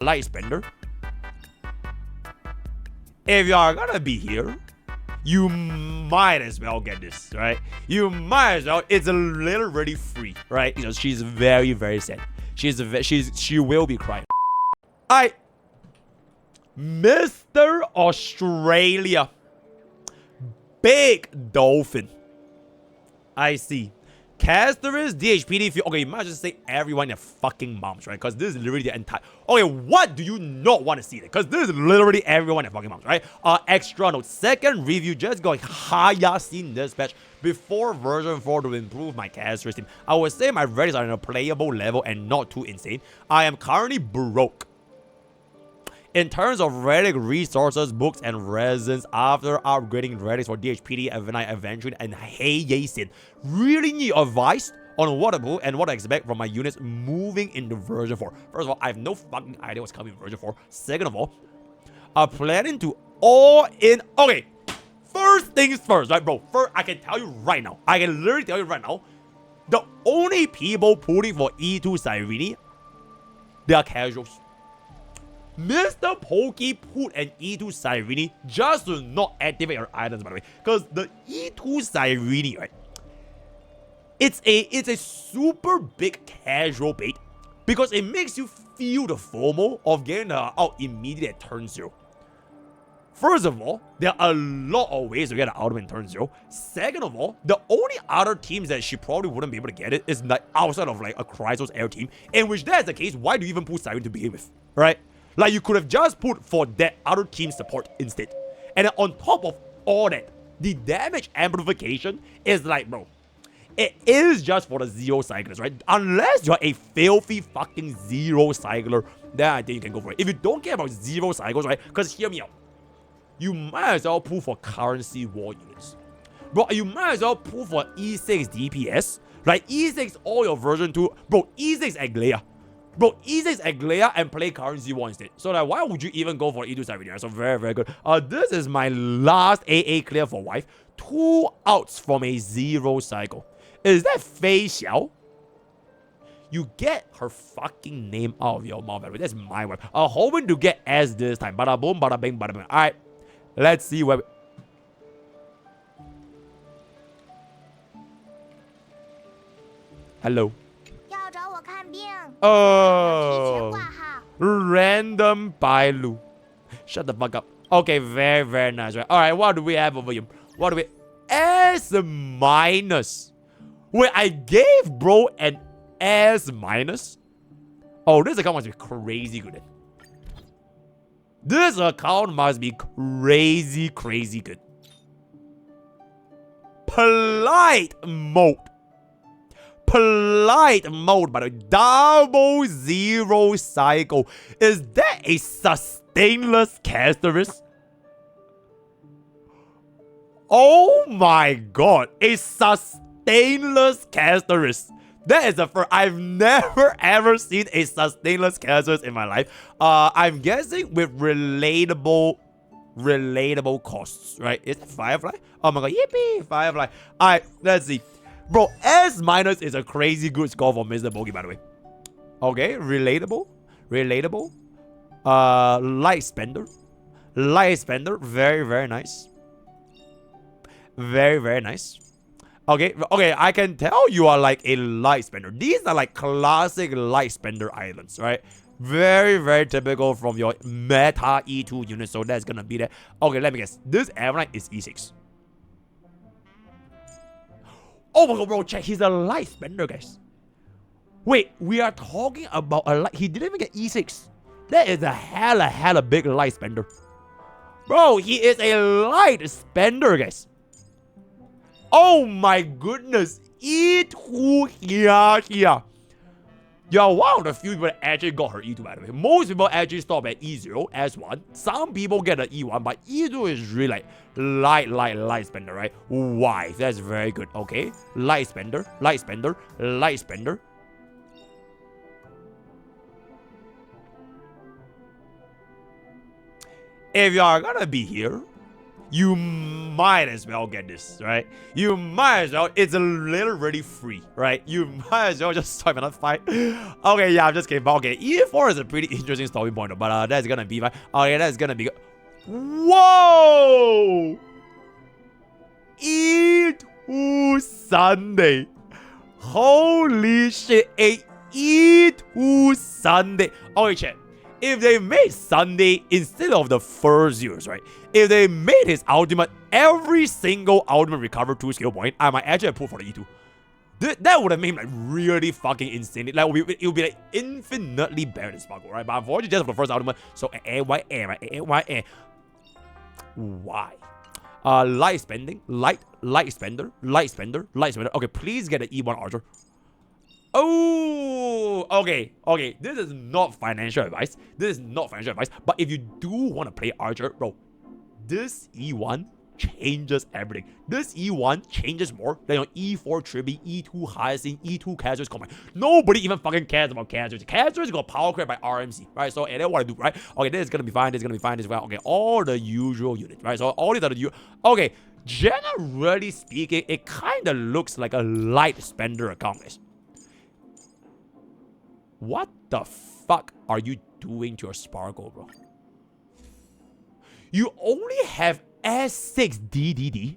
Lightspender. If you are gonna be here, you might as well get this, right? You might as well. It's literally free, right? You know, she's very, very sad. She will be crying. Mr. Australia, big dolphin. I see. Casterers, DHPD. Okay, you might just say everyone their fucking moms, right? Because this is literally the entire. Okay, what do you not want to see? Because this is literally everyone their fucking moms, right? Extra note. Second review, just going higher seen this patch before version 4 to improve my casterers team. I would say my Relics are in a playable level and not too insane. I am currently broke in terms of Relic resources, books, and resins after upgrading Relics for DHPD, Adventuring, and Hey Yasin. Really need advice on what to do and what to expect from my units moving into version 4. First of all, I have no fucking idea what's coming in version 4. Second of all, I'm planning to all in. Okay, first things first, right, bro? First, I can tell you right now. I can literally tell you right now. The only people pulling for E2 Cyrene, they are casuals. MrPokke put an E2 Cyrene just to not activate her items, by the way. Because the E2 Cyrene, right? It's a super big casual bait. Because it makes you feel the FOMO of getting her out immediately at turn 0. First of all, there are a lot of ways to get her out in turn 0. Second of all, the only other teams that she probably wouldn't be able to get it is like outside of like a Chrysos air team. In which that's the case, why do you even put Siren to begin with? Right? Like, you could have just put for that other team support instead. And then on top of all that, the damage amplification is like, bro, it is just for the 0 cyclers, right? Unless you're a filthy fucking 0 cycler, then I think you can go for it. If you don't care about 0 cycles, right? Because hear me out. You might as well pull for currency war units. Bro, you might as well pull for E6 DPS. Like, E6 all your version 2. Bro, E6 Aglaya. Bro, E6 Aglaya and play currency war instead. So like, why would you even go for E2 Cyrene? So very, very good. This is my last AA clear for wife. 2 outs from a 0 cycle. Is that Fei Xiao? You get her fucking name out of your mouth. That's my wife. Hoping to get S this time. Bada boom, bada bing, bada bing. Alright. Let's see where. Hello. Oh, random Bailu. Shut the fuck up. Okay, very, very nice, right? Alright, what do we have over here? What do we... S minus. Wait, I gave bro an S minus? Oh, this account must be crazy good. This account must be crazy, crazy good. Polite mode. Polite mode, by the way. Double 0 cycle. Is that a sustainless casteress? Oh my god. A sustainless casteress. That is the first. I've never ever seen a sustainless casteress in my life. I'm guessing with relatable costs, right? Is it Firefly? Oh my god. Yippee. Firefly. Alright, let's see. Bro, S minus is a crazy good score for MrPokke, by the way. Okay, relatable. Lightspender. Very, very nice. Very, very nice. Okay, I can tell you are like a Lightspender. These are like classic Lightspender islands, right? Very, very typical from your meta E2 unit, so that's gonna be there. Okay, let me guess. This Airline is E6. Oh my god, bro, check. He's a Lightspender, guys. Wait, we are talking about a light. He didn't even get E6. That is a hella big Lightspender. Bro, he is a Lightspender, guys. Oh my goodness. E2 here. You're one of the few people that actually got her E2, by the way. Most people actually stop at E0, S1. Some people get an E1, but E2 is really like Lightspender, right? Why? That's very good. Okay. Lightspender. If you are gonna be here, you might as well get this, right? You might as well. It's literally free, right? You might as well just start another fight. Okay, yeah, I'm just kidding. But okay, E4 is a pretty interesting story point, but that's gonna be fine. Okay, that's gonna be good. Whoa! E2 Sunday. Holy shit, a E2 Sunday. Okay, chat. If they made Sunday instead of the first years, right? If they made his ultimate every single ultimate recover 2 skill point, I might actually pull for the E2. That would have made him like really fucking insane. Like it would be like infinitely better than Sparkle, right? But unfortunately, just for the first ultimate, so why? Lightspender. Okay, please get an E1 Archer. Oh, okay. This is not financial advice. But if you do want to play Archer, bro, this E1 changes everything. This E1 changes more than your E4 Triby, E2 Hyacinth, E2 Casuals combined. Nobody even fucking cares about Casuals. Casuals got power creep by RMC, right? So, and then what I do, right? Okay, this is gonna be fine. As well. Okay, all the usual units, right? So, all these are the okay, generally speaking, it kind of looks like a Lightspender account, guys. What the fuck are you doing to your Sparkle, bro? You only have S6 DDD?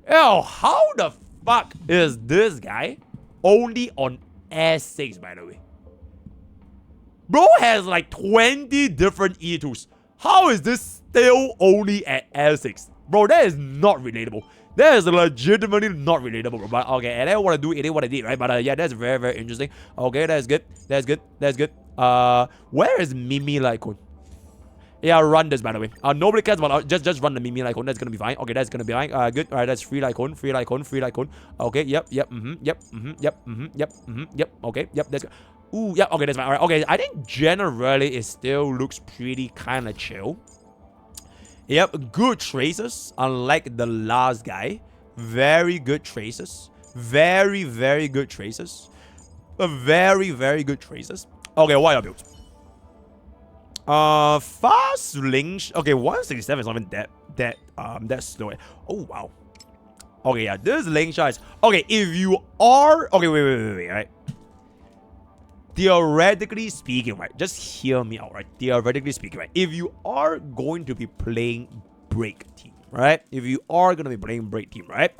Yo, how the fuck is this guy only on S6, by the way? Bro has like 20 different E2s. How is this still only at S6? Bro, that is not relatable. That is legitimately not relatable, bro. But okay, and I want to do it, what I did, right? But yeah, that's very, very interesting. Okay, that's good. Where is Mimi Lycon? Yeah, run this, by the way. Nobody cares about just run the Mimi Lycon. That's gonna be fine. Okay, that's gonna be fine. Good. Alright, that's free Lycon. Okay, yep. Okay, yep, that's good. Ooh, yep, okay, that's fine. Alright, okay, I think generally it still looks pretty kind of chill. Yep, good traces, unlike the last guy. Very good traces. Very, very good traces. Very, very good traces. Okay, what are your builds? Fast link. Okay, 167 is not even that slow. Oh wow. Okay, yeah, this link shot is okay. If you are okay, wait, right? Theoretically speaking, right? Just hear me out, right? Theoretically speaking, right? If you are going to be playing break team, right? Right?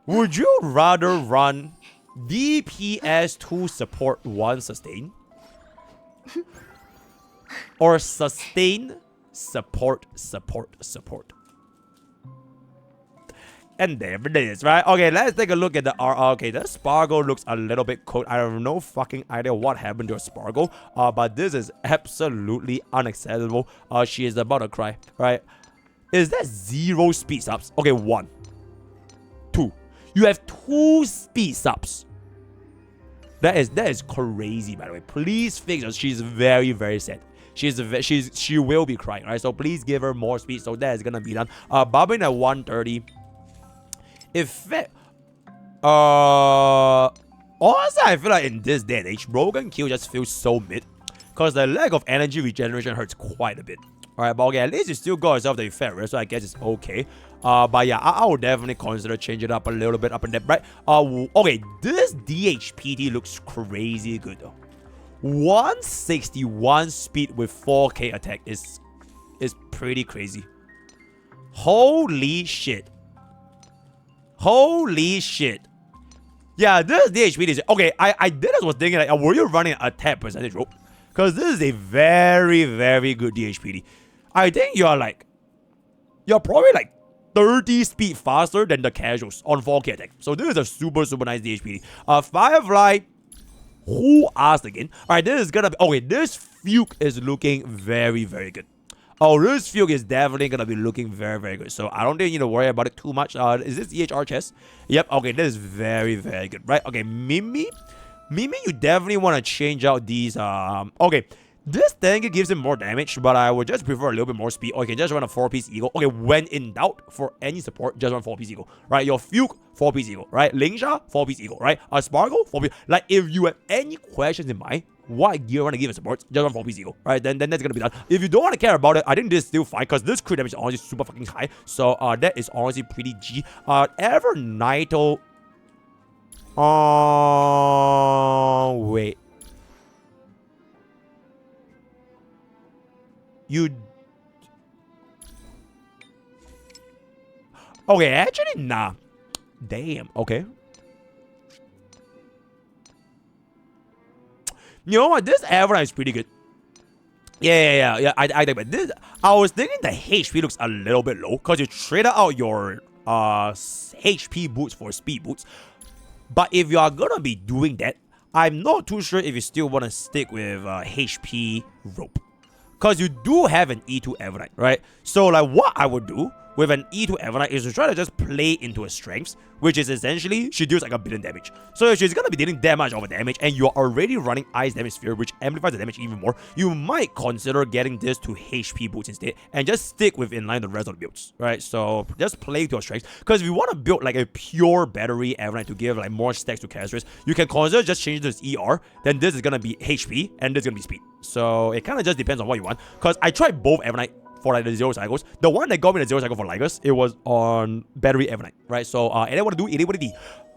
Would you rather run DPS to support 1 sustain? Or sustain, support? And there it is, right? Okay, let's take a look at the RR. Okay, the Sparkle looks a little bit cold. I have no fucking idea what happened to a Sparkle. But this is absolutely unacceptable. She is about to cry, right? Is that 0 speed subs? Okay, 1. 2. You have 2 speed subs. That is crazy, by the way. Please fix her. She's very, very sad. She will be crying, right? So please give her more speed. So that is gonna be done. Bobbing at 130. Honestly, I feel like in this day and age, Rogan Kill just feels so mid. Because the lack of energy regeneration hurts quite a bit. Alright, but okay, at least you still got yourself the effect, so I guess it's okay. But yeah, I would definitely consider changing it up a little bit up in depth, right? Okay, this DHPT looks crazy good though. 161 speed with 4k attack is pretty crazy. Holy shit. Yeah, this DHPT is okay. I was thinking like, were you running a attack percentage rope? Because this is a very, very good DHPT. I think you're probably like 30 speed faster than the casuals on 4k attack. So this is a super, super nice DHPT. Firefly, who asked again? Alright, this is gonna be okay. This Fuke is looking very, very good. Oh, this Fuke is definitely gonna be looking very, very good. So I don't think you need to worry about it too much. Is this EHR chest? Yep, okay, this is very, very good, right? Okay, Mimi, you definitely want to change out these, okay, This thing gives him more damage, but I would just prefer a little bit more speed. Or you can just run a 4-piece eagle. Okay, when in doubt, for any support, just run 4-piece eagle, right? Your Fuke, 4-piece eagle, right? Lingsha, 4-piece eagle, right? A Sparkle, 4-piece. Like, if you have any questions in mind, what gear you want to give a support, just run 4-piece eagle, right? Then that's gonna be done. If you don't want to care about it, I think this is still fine, because this crit damage is honestly super fucking high. So, that is honestly pretty G. Ever Naito... wait. You... Okay, actually, nah. Damn, okay. You know what? This Eidolon is pretty good. Yeah. I think, but this... I was thinking the HP looks a little bit low, because you traded out your HP boots for speed boots. But if you are gonna be doing that, I'm not too sure if you still want to stick with HP rope. Because you do have an E2 Eidolon, right? So, like, what I would do with an E2 Eidolon is to try to just play into her strengths, which is essentially, she deals like 1 billion damage. So if she's gonna be dealing that much of a damage, and you're already running Ice Damage Sphere, which amplifies the damage even more, you might consider getting this to HP boots instead, and just stick with inline the rest of the builds, right? So just play to your strengths, because if you want to build like a pure battery Eidolon to give like more stacks to characters, you can consider just changing this ER, then this is gonna be HP, and this is gonna be speed. So it kind of just depends on what you want, because I tried both Eidolon for like the 0 cycles. The one that got me the 0 cycle for Ligus, it was on battery Eidolon, right? So and I want to do it what it is.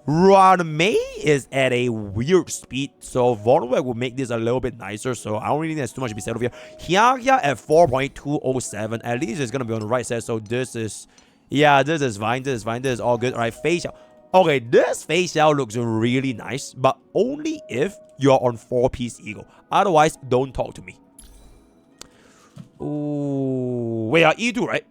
Ranmei is at a weird speed, so Vulnerable will make this a little bit nicer, so I don't really think there's too much to be said over here. Hyakya at 4.207, at least it's gonna be on the right side, so this is... Yeah, this is fine, this is all good. Alright, Fei Xiao. Okay, this Fei Xiao looks really nice, but only if you're on 4-piece eagle. Otherwise, don't talk to me. Ooh, wait, E2, right?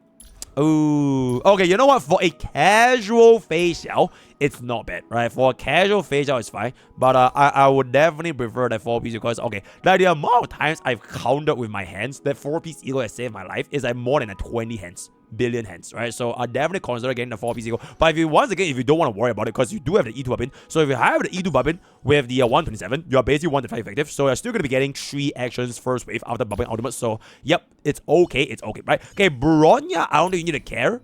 Ooh, okay, you know what? For a casual Fei Xiao, it's not bad, right? For a casual Fei Xiao, it's fine. But I would definitely prefer that 4-piece because, okay, like the amount of times I've counted with my hands, that 4-piece eagle has saved my life is like more than 20 hands. Billion hands, right? So I definitely consider getting the 4-piece eagle. But if you, once again, if you don't want to worry about it, because you do have the E2 weapon, so if you have the E2 weapon with the 127, you're basically 125 effective. So you're still going to be getting 3 actions first wave after bumping ultimate. So, yep, it's okay, right? Okay, Bronya, I don't think you need to care.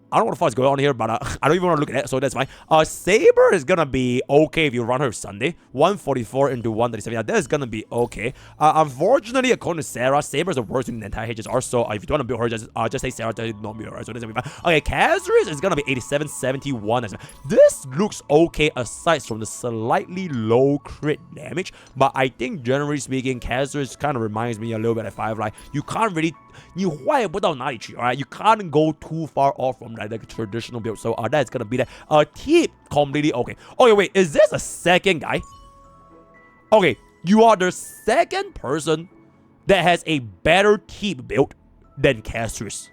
I don't know what the fuck is going on here, but I don't even want to look at it, so that's fine. Saber is gonna be okay if you run her Sunday. 144 into 137. Yeah, that is gonna be okay. Unfortunately, according to Sarah, Saber is the worst in the entire HSR, so if you don't want to build her, just say Sarah does not build her, so that's gonna be fine. Okay, Kazris is gonna be 87, 71. This looks okay aside from the slightly low crit damage, but I think generally speaking, Kazris kind of reminds me a little bit of Firefly. You can't really... You alright? You can't go too far off from like the traditional build. So that's gonna be that. Tip completely okay. Okay, wait, is this a second guy? Okay, you are the second person that has a better tip build than Kazris.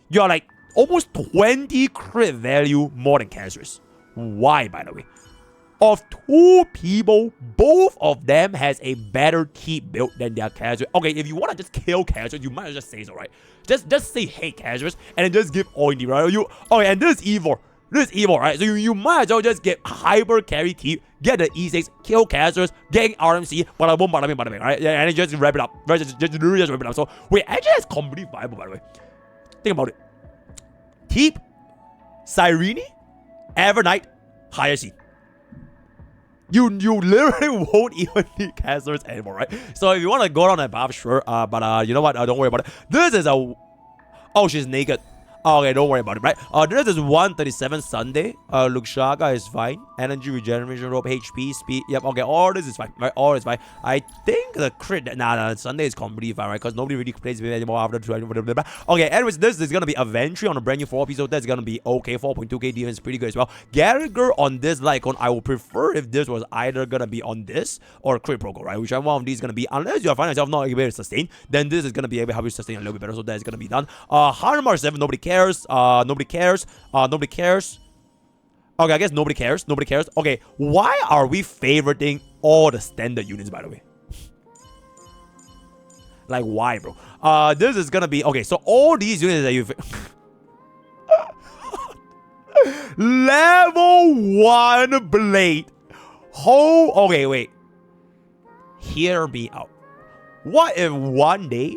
You're like almost 20 crit value more than Kazris. Why, by the way? Of 2 people, both of them has a better tip build than their Kazris. Okay, if you want to just kill Kazris, you might just say so, right? Just say, hey, Kazris, and then just give Oindy, right? Okay, and this is evil. Right? So you might as well just get hyper carry tip, get the E6, kill Kazris, get RMC, bada boom, right? Yeah, and then just wrap it up. Right? Just wrap it up. So, wait, actually, that's completely viable, by the way. Think about it. Tip, Cyrene, Evernight, higher seed. You literally won't even need Kazris anymore, right? So if you want to go down that path, sure. But you know what? Don't worry about it. This is a... Oh, she's naked. Okay, don't worry about it, right? This is 137 Sunday. Luxaga is fine. Energy regeneration rope, HP, speed. Yep, okay, all this is fine, right? All is fine. I think the crit... Nah, Sunday is completely fine, right? Because nobody really plays with it anymore after... Okay, anyways, this is gonna be Aventry on a brand new 4-piece, so that's gonna be okay. 4.2k defense, pretty good as well. Gallagher on this Lycon, I would prefer if this was either gonna be on this or Crit Proko, right? Whichever one of these is gonna be. Unless you find yourself not able to sustain, then this is gonna be able to help you sustain a little bit better, so that's gonna be done. Hanamar 7, nobody cares. Nobody cares. Nobody cares. Okay, I guess nobody cares. Nobody cares. Okay, why are we favoriting all the standard units, by the way? Like, why, bro? This is gonna be... Okay, so all these units that you've... Level 1 Blade. Okay, wait. Hear me out. what if one day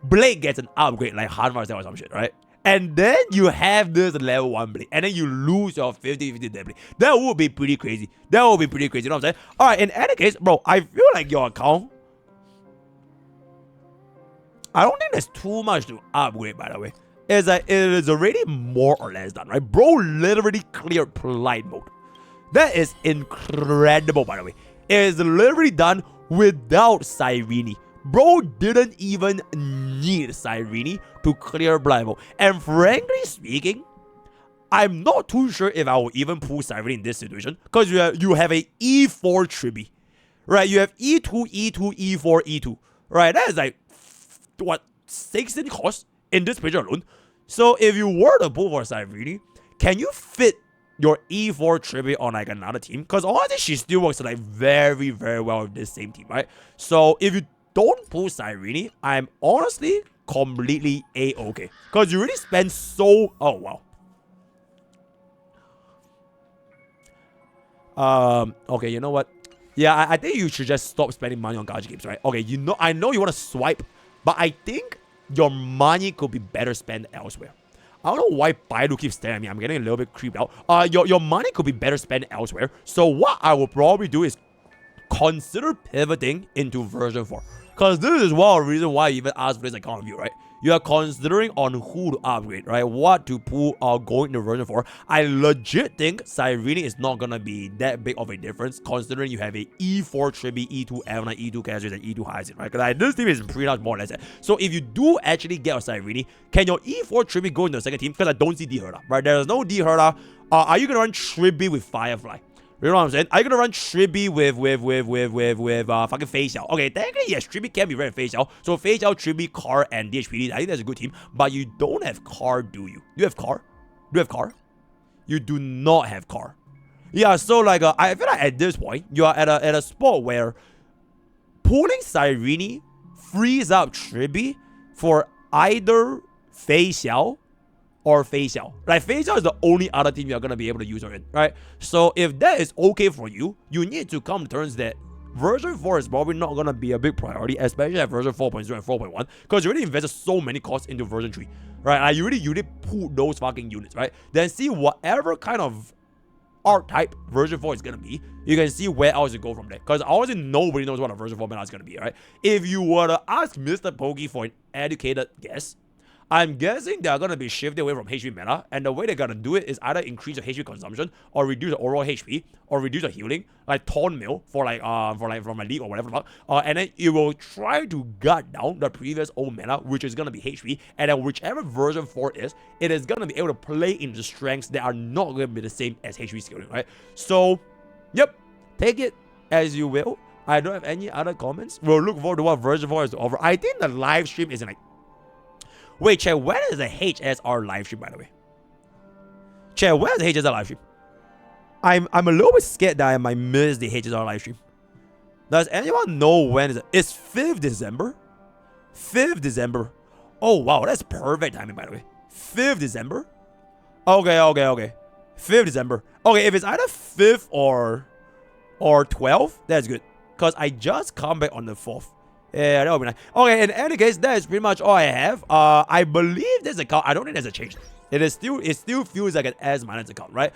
Blade gets an upgrade like Hanwha or some shit, right? And then you have this level 1 Blade, and then you lose your 50-50 Blade. That would be pretty crazy. That would be pretty crazy, you know what I'm saying? Alright, in any case, bro, I feel like your account, I don't think there's too much to upgrade, by the way. It's like, it is already more or less done, right? Bro literally cleared Polite mode. That is incredible, by the way. It is literally done without Cyrene. Bro didn't even need Cyrene to clear blind mode. And frankly speaking, I'm not too sure if I will even pull Cyrene in this situation. Because you have a E4 Tribi. Right? You have E2, E2, E4, E2. Right? That is like, what, 16 costs in this picture alone. So if you were to pull for Cyrene, can you fit your E4 Tribi on like another team? Because honestly, she still works like very, very well with this same team, right? So if you don't pull Cyrene, I'm honestly completely A-okay. Because you really spend so... Oh, wow. Okay, you know what? Yeah, I think you should just stop spending money on gacha games, right? Okay, I know you want to swipe, but I think your money could be better spent elsewhere. I don't know why Baidu keeps staring at me. I'm getting a little bit creeped out. Your money could be better spent elsewhere. So what I will probably do is consider pivoting into version 4. Because this is one of the reasons why I even asked for this account review, right? You are considering on who to upgrade, right? What to pull going into version 4. I legit think Cyrene is not going to be that big of a difference considering you have a E4 Tribi, E2 Evelyn, E2 Cassius, and E2 Hyacinth, right? Because this team is pretty much more or less that. So if you do actually get a Cyrene, can your E4 Tribi go into the second team? Because I don't see D-Herda, right? There is no D-Herda. Are you going to run Tribi with Firefly? You know what I'm saying? Are you gonna run Tribi with fucking Fei Xiao? Okay, technically yes, Tribi can be ran with Fei Xiao. So Fei Xiao, Tribi, Car, and DHP. I think that's a good team. But you don't have Car, do you? Do you have Car? Do you have Car? You do not have Car. Yeah, so like I feel like at this point you are at a spot where pulling Cyrene frees up Tribi for either Fei Xiao or Fei Xiao. Like, Fei Xiao is the only other team you're going to be able to use her in, right? So, if that is okay for you, you need to come to terms that version 4 is probably not going to be a big priority, especially at version 4.0 and 4.1, because you already invested so many costs into version 3, right? Like, you really pulled those fucking units, right? Then see whatever kind of archetype version 4 is going to be, you can see where else you go from there. Because honestly, nobody knows what a version 4 meta is going to be, right? If you were to ask MrPokke for an educated guess, I'm guessing they're going to be shifted away from HP meta, and the way they're going to do it is either increase your HP consumption, or reduce the overall HP, or reduce the healing, like Taunt Mill for from my league or whatever, and then it will try to gut down the previous old meta, which is going to be HP, and then whichever version 4 is, it is going to be able to play into strengths that are not going to be the same as HP scaling, right? So, yep, take it as you will. I don't have any other comments. We'll look forward to what version 4 is to offer. I think the live stream is in like... Wait, chat, when is the HSR live stream, by the way? Chat, when is the HSR live stream? I'm a little bit scared that I might miss the HSR live stream. Does anyone know when is it? It's 5th December? 5th December. Oh, wow, that's perfect timing, by the way. 5th December? Okay. 5th December. Okay, if it's either 5th or 12th, that's good. Because I just come back on the 4th. Yeah, that would be nice. Okay, in any case, that is pretty much all I have. I believe this account, I don't think there's a change. It still feels like an S- account, right?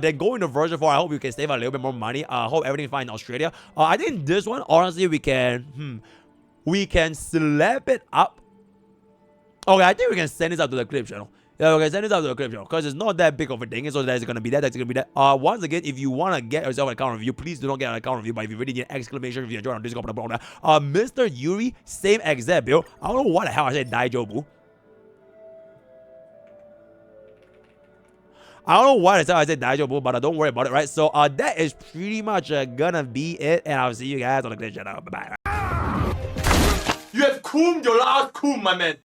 Then going to version 4, I hope we can save a little bit more money. I hope everything's fine in Australia. I think this one, honestly, we can slap it up. Okay, I think we can send this out to the clip channel. Yeah, okay, send this out to the clip channel because it's not that big of a thing. So that's gonna be that. That's gonna be that. Once again, if you wanna get yourself an account review, please do not get an account review. But if you really need an exclamation review, join on Discord, blah, blah, blah. Mr. Yuri, same exact build. I don't know what the hell I said. Daijobu. I don't know why I said Daijobu, but don't worry about it, right? So that is pretty much gonna be it, and I'll see you guys on the clip channel. Bye bye. You have cooled your last cool, my man.